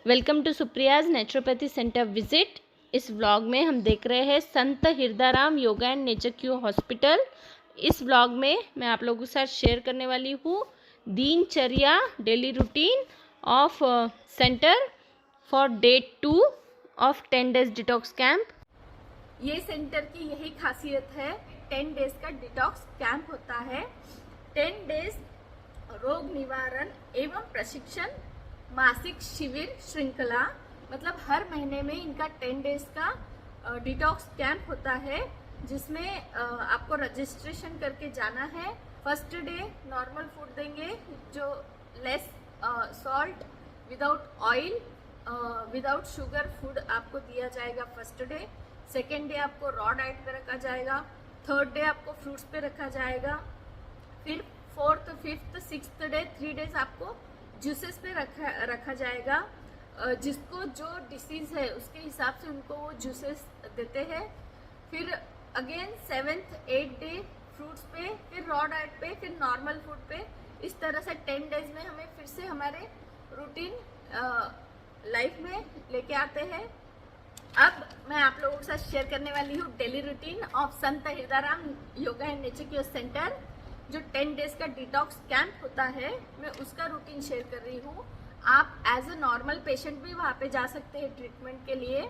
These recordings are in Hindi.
Welcome to Supriya's naturopathy centre visit. इस व्लॉग में हम देख रहे हैं Sant Hirdaram yoga and nature cure hospital. इस व्लॉग में मैं आप लोगों के साथ शेयर करने वाली हूँ दिनचर्या daily routine of centre for day 2 of 10 days detox camp. ये सेंटर की यही खासियत है, 10 डेज का डिटॉक्स कैंप होता है। 10 डेज रोग निवारण एवं प्रशिक्षण मासिक शिविर श्रृंखला, मतलब हर महीने में इनका 10 डेज का डिटॉक्स कैंप होता है, जिसमें आपको रजिस्ट्रेशन करके जाना है। फर्स्ट डे नॉर्मल फूड देंगे जो less salt, without oil, without sugar food आपको दिया जाएगा फर्स्ट डे। सेकेंड डे आपको रॉ डाइट पे रखा जाएगा। थर्ड डे आपको फ्रूट्स पे रखा जाएगा। फिर fourth, fifth, sixth day 3 days आपको जूसेस पे रखा जाएगा। जिसको जो डिसीज है उसके हिसाब से उनको वो जूसेस देते हैं। फिर again 7th 8th day fruits पे, फिर रॉ डाइट पे, फिर नॉर्मल फूड पे। इस तरह से 10 डेज में हमें फिर से हमारे रूटीन लाइफ में लेके आते हैं। अब मैं आप लोगों के साथ शेयर करने वाली हूँ daily routine of Sant Hirdaram yoga and nature cure centre. जो 10 डेज का डिटॉक्स कैंप होता है, मैं उसका रूटीन शेयर कर रही हूँ। आप एज अ नॉर्मल पेशेंट भी वहाँ पे जा सकते हैं ट्रीटमेंट के लिए।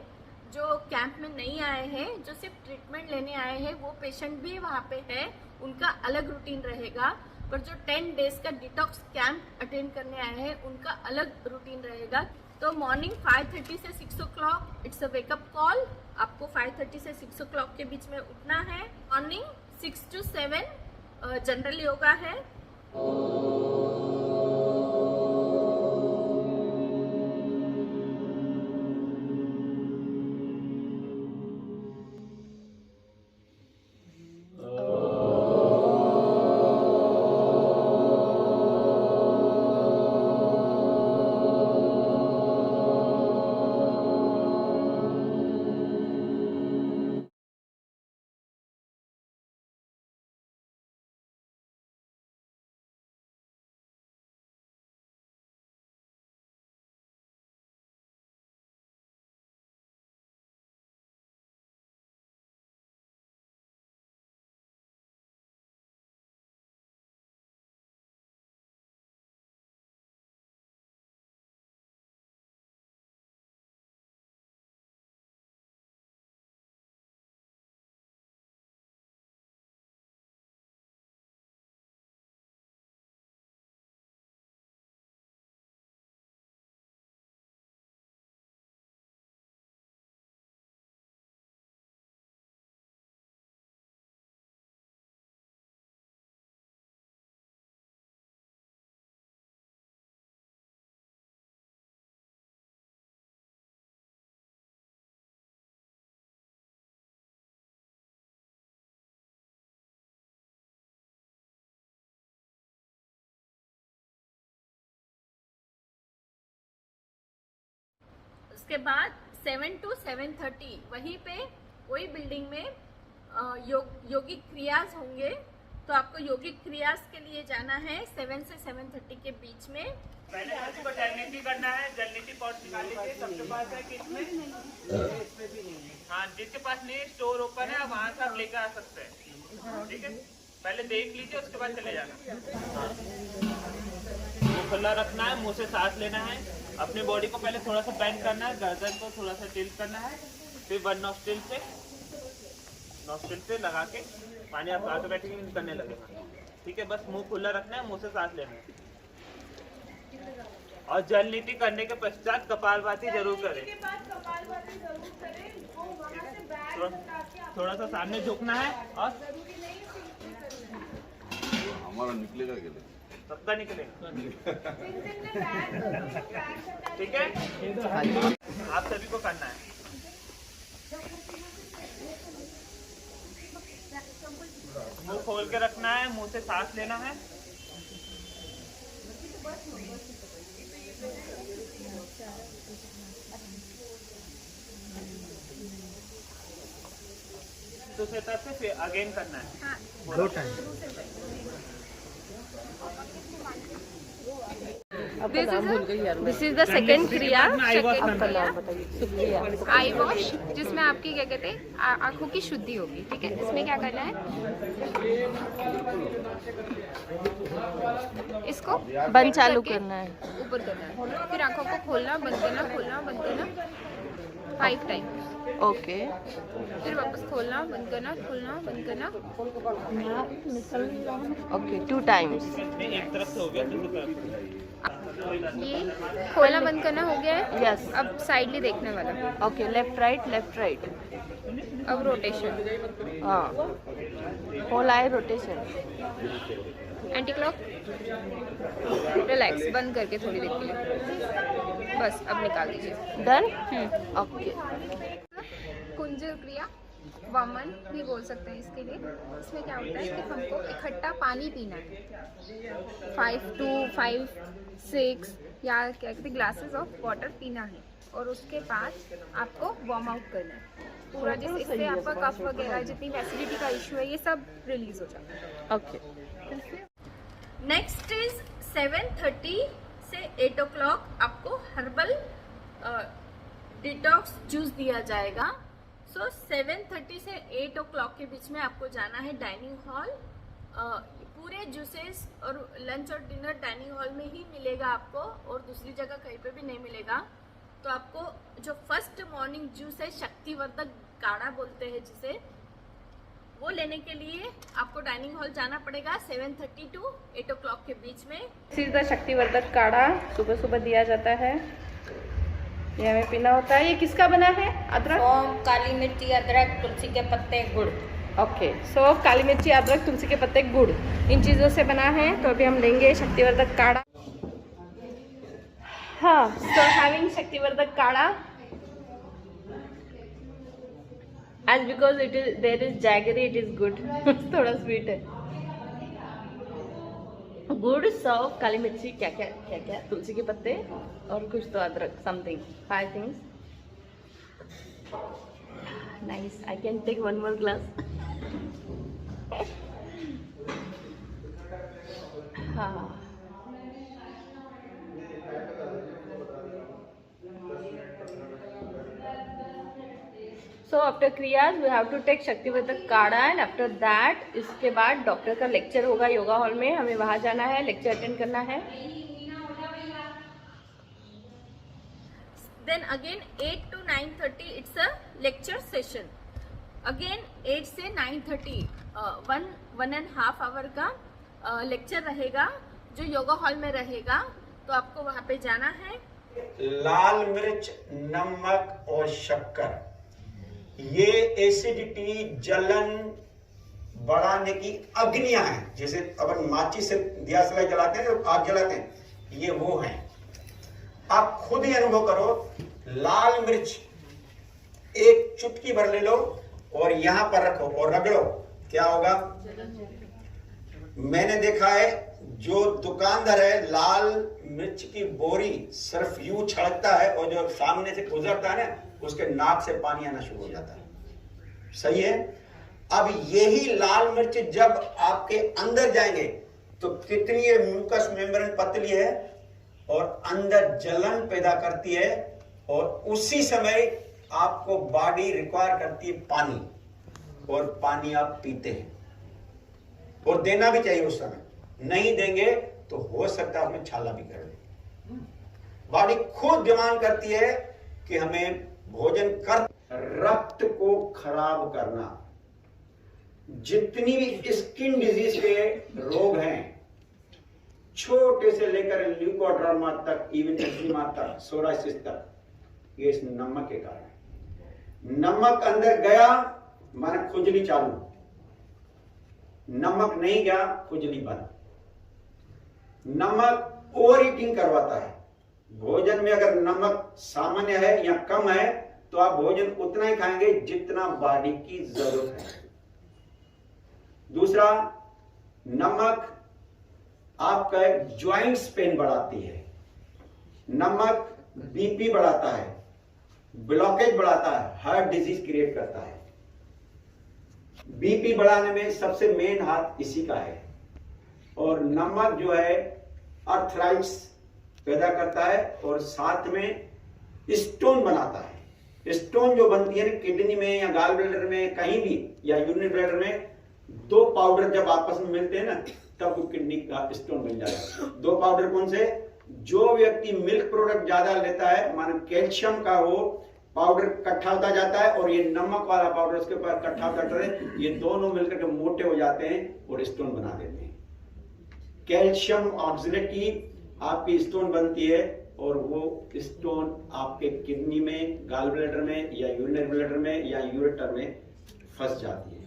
जो कैंप में नहीं आए हैं, जो सिर्फ ट्रीटमेंट लेने आए हैं, वो पेशेंट भी वहाँ पे है, उनका अलग रूटीन रहेगा। पर जो 10 डेज का डिटॉक्स कैंप अटेंड करने आए हैं, उनका अलग रूटीन रहेगा। तो मॉर्निंग 5:30 से 6 o'clock it's a wake up call. आपको 5:30 से 6 o'clock के बीच में उठना है। मॉर्निंग 6 to 7 जनरल योगा है। उसके बाद 7 to 7:30 वहीं पे वही बिल्डिंग में योगिक क्रियास होंगे। तो आपको योगिक क्रियास के लिए जाना है 7 से 7:30 के बीच में। पहले आपको जलनीति करना है। जलनीति पॉट निकाल लीजिए। सबके पास है किसमें? हाँ, जिसके पास नहीं स्टोर ओपन है, वहाँ से आप लेकर आ सकते हैं। ठीक है, पहले देख लीजिए, उसके बाद चले जाना। मुंह खुला रखना है, मुंह से सांस लेना है। अपनी बॉडी को पहले थोड़ा सा बेंड करना है, गर्दन को थोड़ा सा टिल्ट करना है। फिर वन नॉस्ट्रिल से लगा के पानी आप ऑटोमेटिकली निकलने लगेगा। ठीक है, बस मुंह खुला रखना है, मुंह से सांस लेना है। और जल नीति करने के पश्चात कपालभाति जरूर करें। थोड़ा सा सामने झुकना है और हमारा निकलेगा के लिए सबका निकलेगा। ठीक है, आप सभी को करना है। मुंह खोल के रखना है, मुंह से सांस लेना है। दूसरे तरफ से फिर अगेन करना है। 2 time. This is the second क्रिया। आई वॉश, जिसमें आपकी क्या कहते हैं आंखों की शुद्धि होगी। ठीक है, इसमें क्या करना है, इसको बंद चालू करना है, ऊपर करना है, फिर आंखों को खोलना बंद करना, खोलना बंद करना 5 टाइम। ओके। फिर वापस खोलना बंद करना, खोलना बंद करना। Okay 2 times. ये खोलना बंद करना हो गया है। यस। अब साइडली देखने वाला। Okay, left right left right. अब रोटेशन, हाँ, होल आई रोटेशन। एंटी क्लॉक, रिलैक्स, बंद करके थोड़ी देर के लिए, बस अब निकाल दीजिए। डन। ओके। कुंजल क्रिया, वमन भी बोल सकते हैं इसके लिए। इसमें क्या होता है कि हमको इकट्ठा पानी पीना है, 5 to 5 6 या क्या कहते हैं ग्लासेस ऑफ वाटर पीना है, और उसके बाद आपको वार्म आउट करना है पूरा, जिससे आपका कफ वगैरह जितनी एसिडिटी का इशू है ये सब रिलीज हो जाता है। ओके। नेक्स्ट इज 7:30 से 8 o'clock आपको हर्बल डिटॉक्स जूस दिया जाएगा। सो 7:30 से 8 o'clock के बीच में आपको जाना है डाइनिंग हॉल। पूरे जूसेस और लंच और डिनर डाइनिंग हॉल में ही मिलेगा आपको, और दूसरी जगह कहीं पे भी नहीं मिलेगा। तो आपको जो फर्स्ट मॉर्निंग जूस है, शक्तिवर्धक काढ़ा बोलते हैं जिसे, वो लेने के लिए आपको डाइनिंग हॉल जाना पड़ेगा 7:30 to 8 o'clock के बीच में। सीधा शक्तिवर्धक काढ़ा सुबह सुबह दिया जाता है, ये हमें पीना होता है। ये किसका बना है? अदरक, सौंफ, काली मिर्ची, अदरक, तुलसी के पत्ते, गुड़। ओके। सौंफ, काली मिर्ची, अदरक, तुलसी के पत्ते, गुड़, इन चीज़ों से बना है। तो अभी हम लेंगे शक्तिवर्धक काढ़ा। हाँ, सो हैविंग शक्तिवर्धक काढ़ा as because it is there is jaggery, it is good। थोड़ा स्वीट है। गुड़, सौंफ, काली मिर्ची, क्या क्या तुलसी के पत्ते और कुछ तो अदरक, something 5 things। Nice, I can take 1 more glass। हाँ, so after kriyas we have to take शक्तिवर्धक काढ़ा, एंड आफ्टर दैट इसके बाद डॉक्टर का लेक्चर होगा योगा हॉल में, हमें वहाँ जाना है, लेक्चर अटेंड करना है। Then again 8 to 9:30 it's a lecture session. Again 8 से 9:30 one and half hour का लेक्चर रहेगा जो योगा हॉल में रहेगा। तो आपको वहाँ पे जाना है। लाल मिर्च, नमक और शक्कर, ये एसिडिटी, जलन बढ़ाने की अग्नियां हैं। जैसे अपन माचिस से दिया सलाई जलाते हैं, आग जलाते हैं, ये वो हैं। आप खुद ही अनुभव करो। लाल मिर्च एक चुटकी भर ले लो और यहां पर रखो और रगड़ो, क्या होगा? मैंने देखा है जो दुकानदार है, लाल मिर्च की बोरी सिर्फ यूं छड़कता है और जो सामने से गुजरता है ना, उसके नाक से पानी आना शुरू हो जाता है। सही है। अब यही लाल मिर्च जब आपके अंदर जाएंगे तो कितनी ये म्यूकस मेम्ब्रेन पतली है और अंदर जलन पैदा करती है, और उसी समय आपको बॉडी रिक्वायर करती है पानी, और पानी आप पीते हैं, और देना भी चाहिए उस समय। नहीं देंगे तो हो सकता है उसमें छाला भी कर दे। बॉडी खुद डिमांड करती है कि हमें भोजन कर। रक्त को खराब करना, जितनी भी स्किन डिजीज के रोग हैं, छोटे से लेकर ल्यूकोड्रामा तक, इवन एक्जिमा तक, सोराइसिस तक, ये इस नमक के कारण है। नमक अंदर गया माना खुजली चालू, नमक नहीं गया खुजली बंद। नमक ओवर ईटिंग करवाता है। भोजन में अगर नमक सामान्य है या कम है तो आप भोजन उतना ही खाएंगे जितना बॉडी की जरूरत है। दूसरा, नमक आपका ज्वाइंट्स पेन बढ़ाती है। नमक बीपी बढ़ाता है, ब्लॉकेज बढ़ाता है, हार्ट डिजीज क्रिएट करता है। बीपी बढ़ाने में सबसे मेन हाथ इसी का है। और नमक जो है अर्थराइट्स पैदा करता है और साथ में स्टोन बनाता है। स्टोन जो बनती है ना किडनी में या गाल ब्लैडर में कहीं भी या यूरिन ब्लैडर में, दो पाउडर जब आपस में मिलते हैं ना तब वो किडनी का स्टोन बन जाता है। दो पाउडर कौन से? जो व्यक्ति मिल्क प्रोडक्ट ज्यादा लेता है, मानो कैल्शियम का वो पाउडर इकट्ठा होता जाता है और ये नमक वाला पाउडर उसके ऊपर इकट्ठा होता है, ये दोनों मिलकर के मोटे हो जाते हैं और स्टोन बना देते हैं। कैल्शियम ऑक्सलेट की आपकी स्टोन बनती है और वो स्टोन आपके किडनी में, गाल ब्लैडर में या यूरिनरी ब्लैडर में या यूरेटर में फंस जाती है।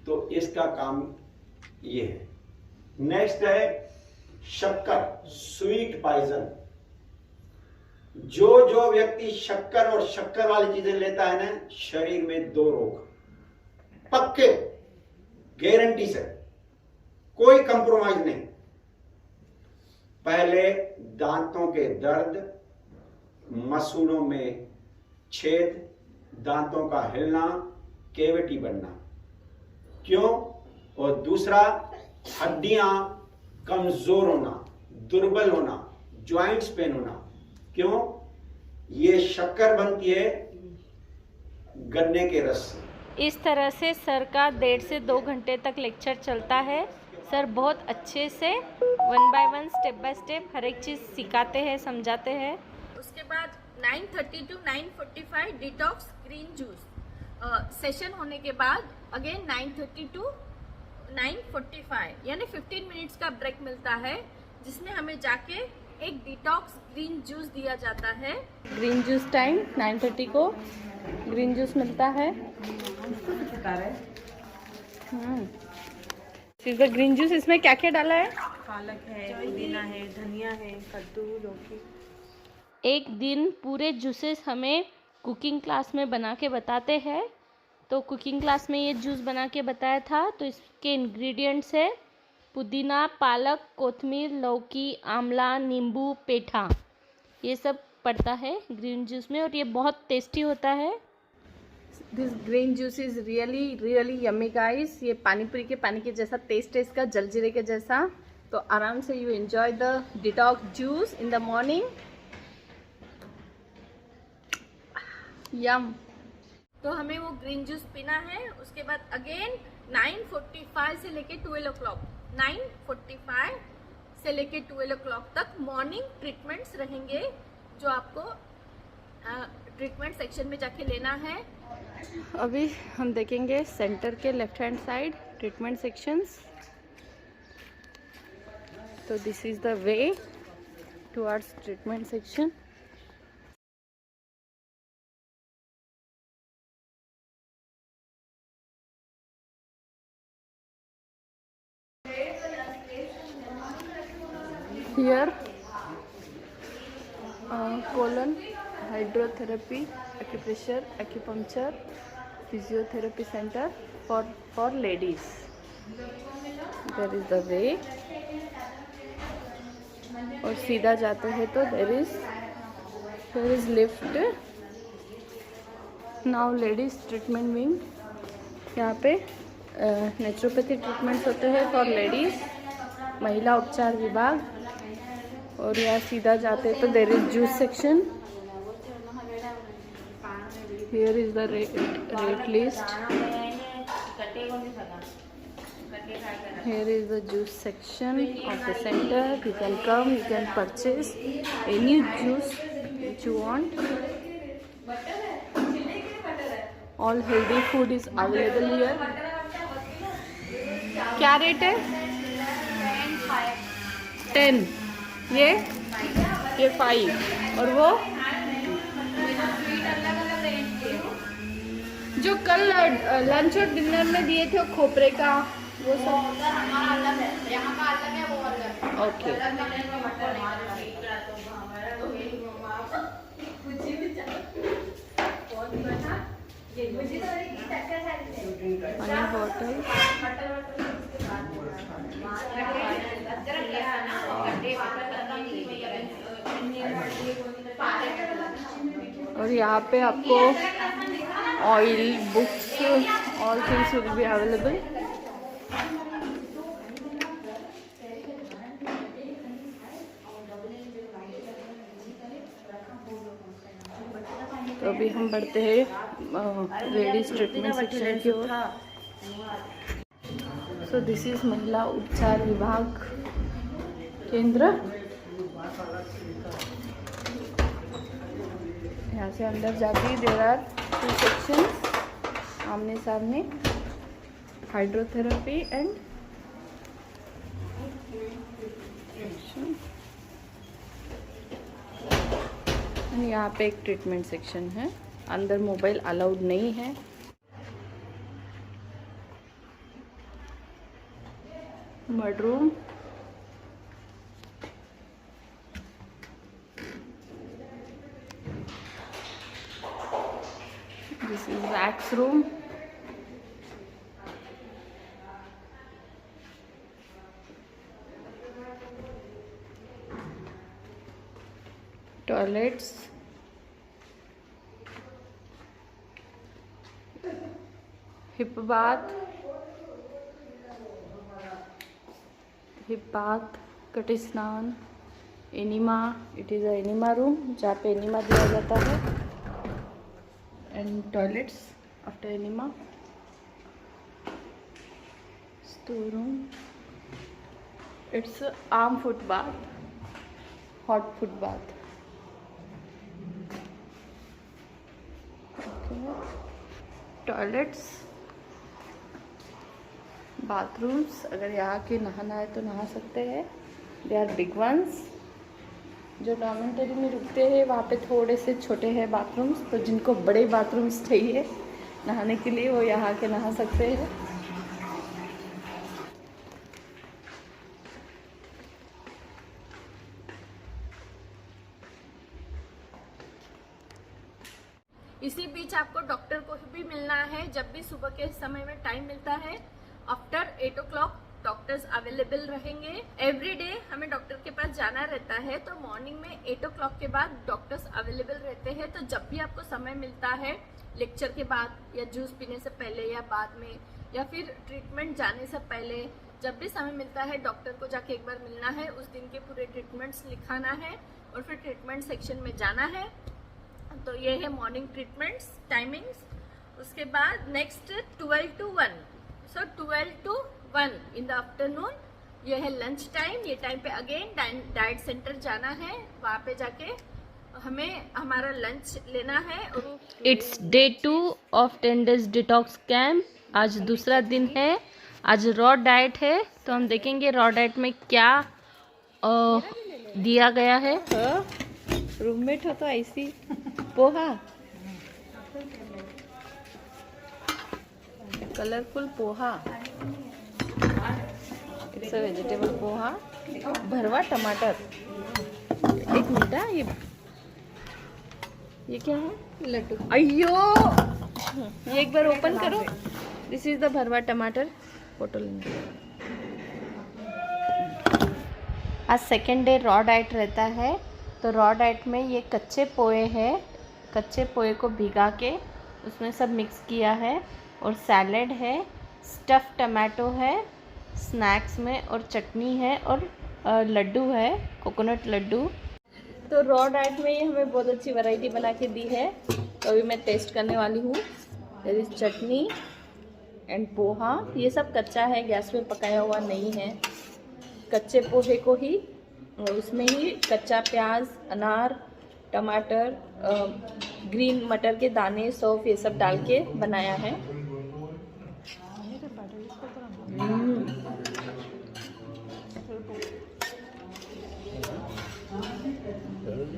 तो इसका काम ये है। नेक्स्ट है शक्कर, स्वीट पॉइजन। जो व्यक्ति शक्कर और शक्कर वाली चीजें लेता है ना, शरीर में दो रोग पक्के, गारंटी से, कोई कंप्रोमाइज नहीं। पहले दांतों के दर्द, मसूड़ों में छेद, दांतों का हिलना, कैविटी बनना। क्यों? और दूसरा हड्डियां कमजोर होना, दुर्बल होना, जॉइंट्स पेन होना। क्यों? ये शक्कर बनती है गन्ने के रस से। इस तरह से सर का 1.5 से 2 घंटे तक लेक्चर चलता है। सर बहुत अच्छे से 1 बाय 1 स्टेप बाय स्टेप हर एक चीज़ सिखाते हैं, समझाते हैं। उसके बाद 9:30 to 9:45 detox green juice session होने के बाद अगेन 9:30 to 9:45 यानी 15 मिनट्स का ब्रेक मिलता है, जिसमें हमें जाके एक डिटॉक्स ग्रीन जूस दिया जाता है। ग्रीन जूस टाइम 9:30 को ग्रीन जूस मिलता है। ग्रीन जूस, इसमें क्या क्या डाला है? पालक है, पुदीना है, धनिया है, कद्दू, लौकी। एक दिन पूरे जूसेस हमें कुकिंग क्लास में बना के बताते हैं। तो कुकिंग क्लास में ये जूस बना के बताया था। तो इसके इंग्रेडिएंट्स है पुदीना, पालक, कोथिमीर, लौकी, आंवला, नींबू, पेठा, ये सब पड़ता है ग्रीन जूस में और ये बहुत टेस्टी होता है। This green juice is really yummy guys. ये पानीपुरी के पानी के जैसा टेस्ट है इसका, जलजीरे के जैसा। तो आराम से you enjoy the detox juice in the morning. Yum. तो हमें वो ग्रीन जूस पीना है। उसके बाद अगेन 9:45 से लेके 12 o'clock, 9:45 से लेके 12 o'clock तक मॉर्निंग ट्रीटमेंट्स रहेंगे, जो आपको ट्रीटमेंट सेक्शन में जाके लेना है। अभी हम देखेंगे सेंटर के left hand side treatment sections. तो this is the way towards treatment section. Here colon, hydrotherapy, acupressure, acupuncture, physiotherapy center for ladies. There is the way. और सीधा जाते हैं तो there is lift. Now ladies treatment wing. यहाँ पे नेचुरोपैथी ट्रीटमेंट्स होते हैं फॉर लेडीज, महिला उपचार विभाग। और यहाँ सीधा जाते तो there is juice section. Here is the rate list. Here is the juice section of the center. You can come, you can purchase any juice which you want. All healthy food is available here. क्या रेट है? 10। ये 5। और वो जो कल लंच और डिनर में दिए थे वो खोपरे का, वो सब यहाँ का अलग है, वो अलग। ओके। पानी बॉटल। और यहाँ पे आपको oil, books, all things will be available. तो अभी हम बढ़ते हैं लेडीज ट्रीटमेंट सेक्शन की ओर। सो दिस इज महिला उपचार विभाग केंद्र। यहाँ से अंदर जाके देयर आर 2 सेक्शंस आमने सामने, हाइड्रोथेरेपी एंड यहाँ पे एक ट्रीटमेंट सेक्शन है। अंदर मोबाइल अलाउड नहीं है। Mud room, this is wax room, toilets, hip bath, कटी स्नान, enema, it is a enema room जहाँ पे एनिमा दिया जाता है, and toilets after enema, store room, it's arm foot bath, hot foot bath, toilets, bathrooms. अगर यहाँ के नहाना है तो नहा सकते हैं। They are big ones. जो डॉर्मेंटरी में रुकते हैं वहाँ पे थोड़े से छोटे हैं बाथरूम्स, तो जिनको बड़े बाथरूम्स चाहिए नहाने के लिए वो यहाँ के नहा सकते हैं। इसी बीच आपको डॉक्टर को भी मिलना है जब भी सुबह के समय में टाइम मिलता है। आफ्टर 8 o'clock डॉक्टर्स अवेलेबल रहेंगे। एवरी डे हमें डॉक्टर के पास जाना रहता है, तो मॉर्निंग में 8 o'clock के बाद डॉक्टर्स अवेलेबल रहते हैं। तो जब भी आपको समय मिलता है, लेक्चर के बाद या जूस पीने से पहले या बाद में या फिर ट्रीटमेंट जाने से पहले, जब भी समय मिलता है डॉक्टर को जाके एक बार मिलना है, उस दिन के पूरे ट्रीटमेंट्स लिखाना है और फिर ट्रीटमेंट सेक्शन में जाना है। तो ये है मॉर्निंग ट्रीटमेंट्स टाइमिंग्स। उसके बाद next 12 to 1, so 12 to 1 in the afternoon ये है लंच टाइम। ये टाइम पे अगेन डाइट सेंटर जाना है, वहाँ पे जाके हमें हमारा लंच लेना है। It's day 2 of 10 days detox camp. आज दूसरा दिन है। आज रॉ डाइट है, तो हम देखेंगे रॉ डाइट में क्या दिया गया है। रूममेट हो तो ऐसी poha, colourful poha, it's a vegetable poha, भरवा टमाटर, एक मीठा, ये क्या है? लड्डू। अयो, ये एक बार ओपन करो। दिस इज द भरवा टमाटर। फोटो लेंगे। आज सेकेंड डे रॉ डाइट रहता है, तो रॉ डाइट में ये कच्चे पोहे हैं। कच्चे पोहे को भिगा के उसमें सब मिक्स किया है, और सैलेड है, स्टफ़ टमाटो है स्नैक्स में, और चटनी है, और लड्डू है, कोकोनट लड्डू। तो रॉ डाइट में ये हमें बहुत अच्छी वैरायटी बना के दी है, तो अभी मैं टेस्ट करने वाली हूँ। There is chutney and poha. ये सब कच्चा है, गैस पे पकाया हुआ नहीं है। कच्चे पोहे को ही उसमें ही कच्चा प्याज, अनार, टमाटर, ग्रीन मटर के दाने, सौंफ, ये सब डाल के बनाया है।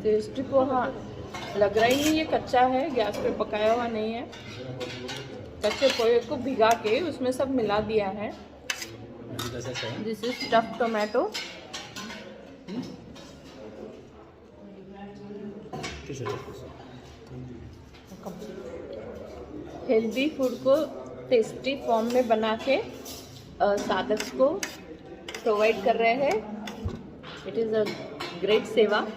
टेस्टी पोहा लग रहा ही नहीं ये कच्चा है, गैस पे पकाया हुआ नहीं है। कच्चे पोहे को भिगा के उसमें सब मिला दिया है। This is stuffed tomato. Healthy food को टेस्टी फॉर्म में बना के साधक को प्रोवाइड कर रहे हैं। It is a great seva.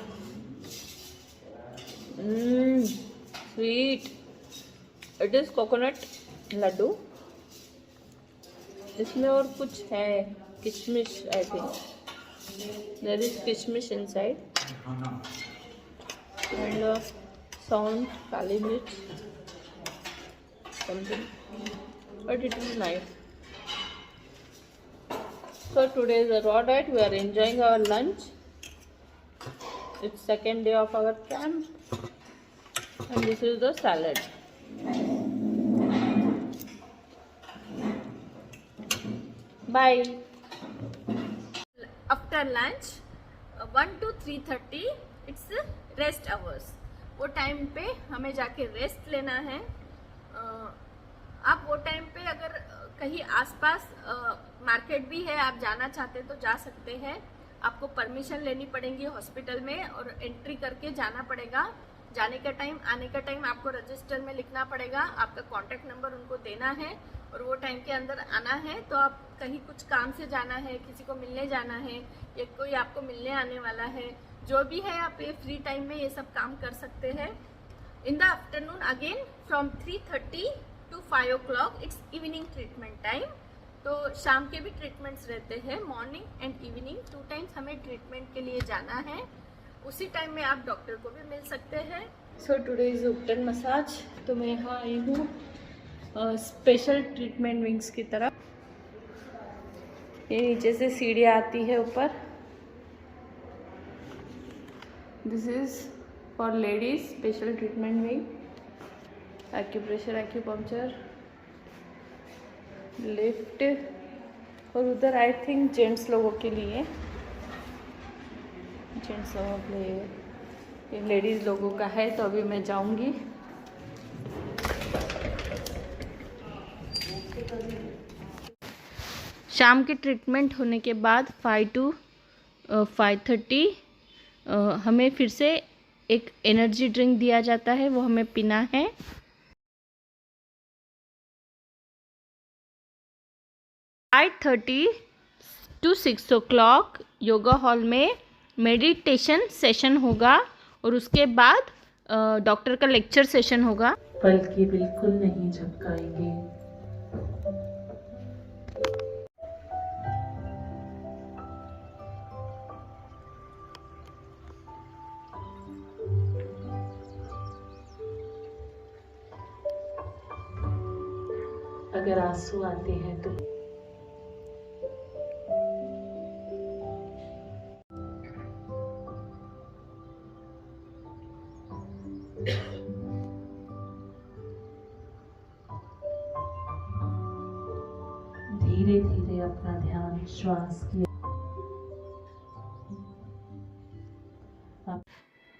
Sweet. It is coconut laddu. इसमें और कुछ है, किशमिश, I think there is kishmish inside, and sound kali mirch something, but it is nice. So today is a raw diet. We are enjoying our lunch. It's second day of our camp, and this is the salad. Bye. After lunch 1 to 3:30 it's rest hours. वो टाइम पे हमें जाके रेस्ट लेना है। आप वो टाइम पे अगर कहीं आसपास मार्केट भी है, आप जाना चाहते तो जा सकते हैं। आपको परमिशन लेनी पड़ेगी हॉस्पिटल में और एंट्री करके जाना पड़ेगा। जाने का टाइम, आने का टाइम आपको रजिस्टर में लिखना पड़ेगा। आपका कॉन्टैक्ट नंबर उनको देना है और वो टाइम के अंदर आना है। तो आप कहीं कुछ काम से जाना है, किसी को मिलने जाना है या कोई आपको मिलने आने वाला है, जो भी है आप ये फ्री टाइम में ये सब काम कर सकते हैं। In the afternoon again from 3:30 to 5 o'clock it's evening treatment time. तो शाम के भी ट्रीटमेंट्स रहते हैं, मॉर्निंग एंड इवनिंग 2 times हमें ट्रीटमेंट के लिए जाना है। उसी टाइम में आप डॉक्टर को भी मिल सकते हैं। So today is ubtan massage. तो मैं यहाँ आई हूँ स्पेशल ट्रीटमेंट विंग्स की तरफ। ये नीचे से सीढ़ियाँ आती है ऊपर। This is for ladies special treatment wing, acupressure, acupuncture, lift, और उधर आई थिंक जेंट्स लोगों के लिए, जेंट्स लोगों के लिए, ये लेडीज़ लोगों का है। तो अभी मैं जाऊंगी। शाम के ट्रीटमेंट होने के बाद 5 to 5:30 हमें फिर से एक एनर्जी ड्रिंक दिया जाता है, वो हमें पीना है। 5:30 to 6 o'clock योगा हॉल में मेडिटेशन सेशन होगा और उसके बाद डॉक्टर का लेक्चर सेशन होगा। पलके बिल्कुल नहीं झपकाएंगे। अगर आंसू आते हैं तो धीरे धीरे अपना ध्यान श्वास की।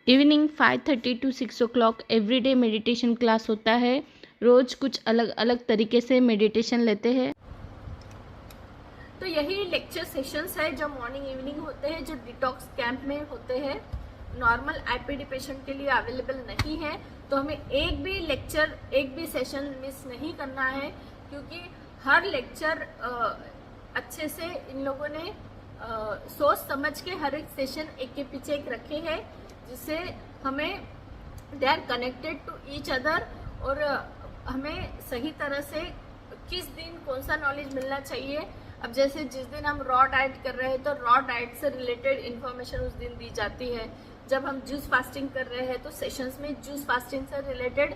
Evening 5:30 to 6 o'clock everyday meditation class होता है। रोज कुछ अलग अलग तरीके से मेडिटेशन लेते हैं। तो यही लेक्चर सेशंस है जो मॉर्निंग इवनिंग होते हैं, जो डिटॉक्स कैंप में होते हैं। नॉर्मल आईपीडी पेशेंट के लिए अवेलेबल नहीं है। तो हमें एक भी लेक्चर, एक भी सेशन मिस नहीं करना है, क्योंकि हर लेक्चर अच्छे से इन लोगों ने सोच समझ के हर एक सेशन एक के पीछे एक रखे हैं, जिससे हमें they are connected to each other और हमें सही तरह से किस दिन कौन सा नॉलेज मिलना चाहिए। अब जैसे जिस दिन हम रॉ डाइट कर रहे हैं तो रॉ डाइट से रिलेटेड इन्फॉर्मेशन उस दिन दी जाती है। जब हम जूस फास्टिंग कर रहे हैं तो सेशंस में जूस फास्टिंग से रिलेटेड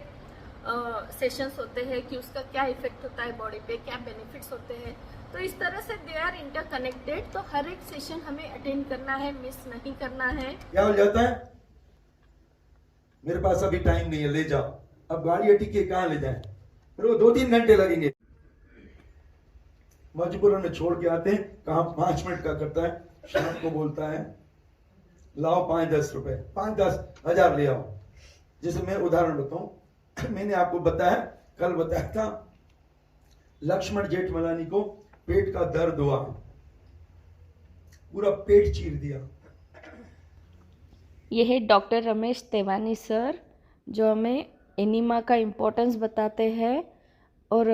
सेशंस होते हैं कि उसका क्या इफेक्ट होता है बॉडी पे, क्या बेनिफिट्स होते हैं। तो इस तरह से दे आर इंटरकनेक्टेड। तो हर एक सेशन हमें अटेंड करना है, मिस नहीं करना है। क्या हो जाता है, मेरे पास अभी टाइम नहीं है, ले जाओ। अब गाड़ी अटी के कहाँ ले जाए, फिर वो 2-3 घंटे लगेंगे। मजबूरन में छोड़ के आते हैं। कहाँ 5 मिनट का करता है, शाम को बोलता है लाओ 5-10 रुपए, 5-10 हजार ले आओ। जैसे मैं उदाहरण बताऊं, मैंने आपको बताया, कल बताया था, लक्ष्मण जेठमलानी को पेट का दर्द हुआ, पूरा पेट चीर दिया। यह है डॉक्टर रमेश तेवानी सर, जो हमें एनीमा का इम्पोर्टेंस बताते हैं और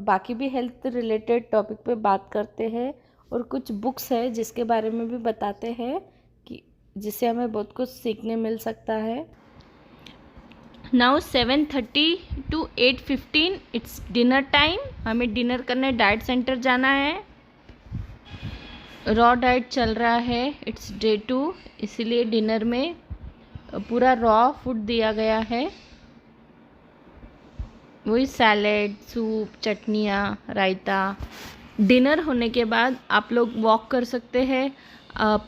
बाकी भी हेल्थ रिलेटेड टॉपिक पे बात करते हैं। और कुछ बुक्स है जिसके बारे में भी बताते हैं कि जिससे हमें बहुत कुछ सीखने मिल सकता है। Now 7:30 to 8:15 it's dinner time. हमें डिनर करने डाइट सेंटर जाना है। रॉ डाइट चल रहा है, इट्स डे 2, इसीलिए डिनर में पूरा रॉ फूड दिया गया है, वही सैलेड, सूप, चटनियाँ, रायता। डिनर होने के बाद आप लोग वॉक कर सकते हैं।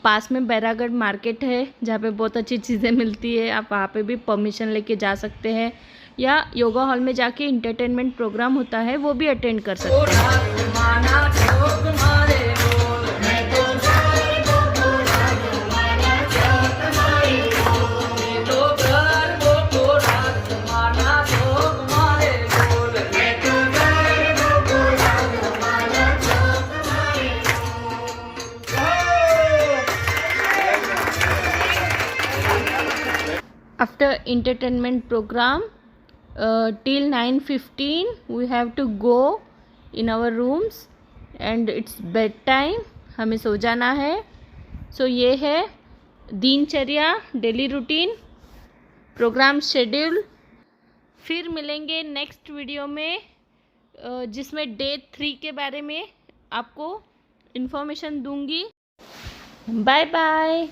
पास में बैरागढ़ मार्केट है जहाँ पे बहुत अच्छी चीज़ें मिलती है, आप वहाँ पे भी परमिशन लेके जा सकते हैं, या योगा हॉल में जाके इंटरटेनमेंट प्रोग्राम होता है वो भी अटेंड कर सकते हैं। After entertainment program till 9:15 we have to go in our rooms and it's bed time, हमें सो जाना है। सो ये है दिनचर्या, डेली रूटीन, प्रोग्राम शेड्यूल। फिर मिलेंगे नेक्स्ट वीडियो में जिसमें डे 3 के बारे में आपको इन्फॉर्मेशन दूंगी। Bye bye.